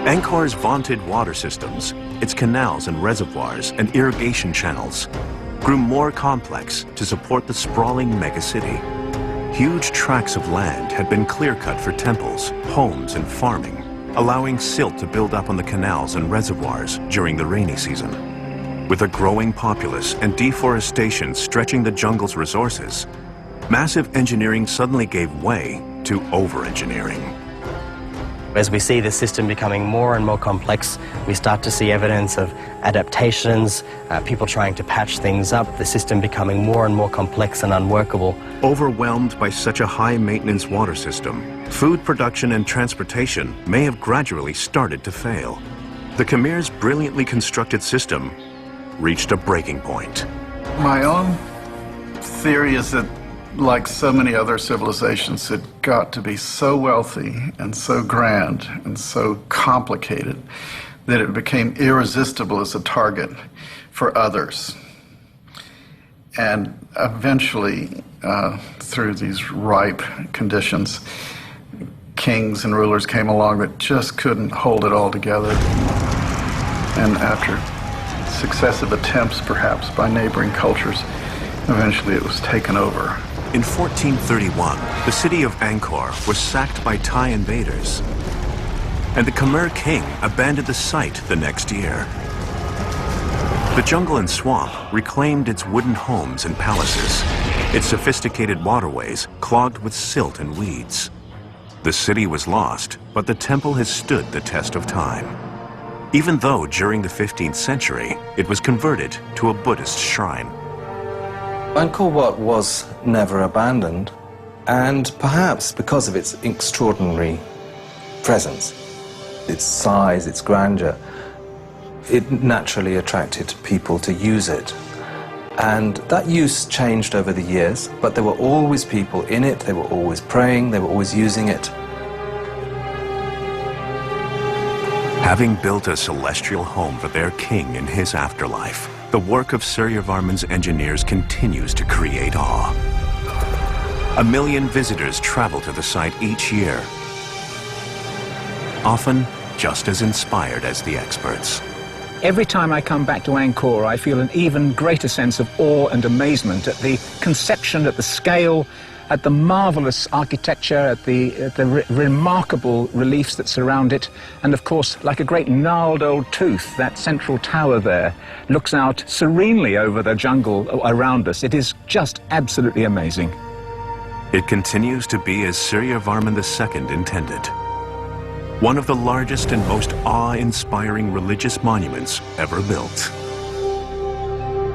Angkor's vaunted water systems, its canals and reservoirs and irrigation channels, grew more complex to support the sprawling megacity. Huge tracts of land had been clear-cut for temples, homes, and farming, allowing silt to build up on the canals and reservoirs during the rainy season. With a growing populace and deforestation stretching the jungle's resources, massive engineering suddenly gave way to over-engineering. As we see the system becoming more and more complex, we start to see evidence of adaptations, people trying to patch things up, the system becoming more and more complex and unworkable. Overwhelmed by such a high-maintenance water system, food production and transportation may have gradually started to fail. The Khmer's brilliantly constructed system reached a breaking point. My own theory is that, like so many other civilizations, it got to be so wealthy and so grand and so complicated that it became irresistible as a target for others. And eventually, through these ripe conditions, kings and rulers came along that just couldn't hold it all together. And after successive attempts, perhaps, by neighboring cultures, eventually it was taken over. In 1431, the city of Angkor was sacked by Thai invaders, and the Khmer king abandoned the site the next year. The jungle and swamp reclaimed its wooden homes and palaces, its sophisticated waterways clogged with silt and weeds. The city was lost, but the temple has stood the test of time, even though during the 15th century it was converted to a Buddhist shrine. Angkor Wat was never abandoned, and perhaps because of its extraordinary presence, its size, its grandeur, it naturally attracted people to use it. And that use changed over the years, but there were always people in it, they were always praying, they were always using it. Having built a celestial home for their king in his afterlife, the work of Suryavarman's engineers continues to create awe. 1 million visitors travel to the site each year, often just as inspired as the experts. Every time I come back to Angkor, I feel an even greater sense of awe and amazement at the conception, at the scale, at the marvelous architecture, at the remarkable reliefs that surround it, and of course, like a great gnarled old tooth, that central tower there looks out serenely over the jungle around us. It is just absolutely amazing. It continues to be as Suryavarman II intended. One of the largest and most awe-inspiring religious monuments ever built.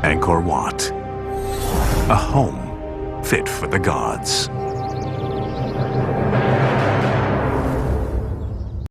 Angkor Wat, a home fit for the gods.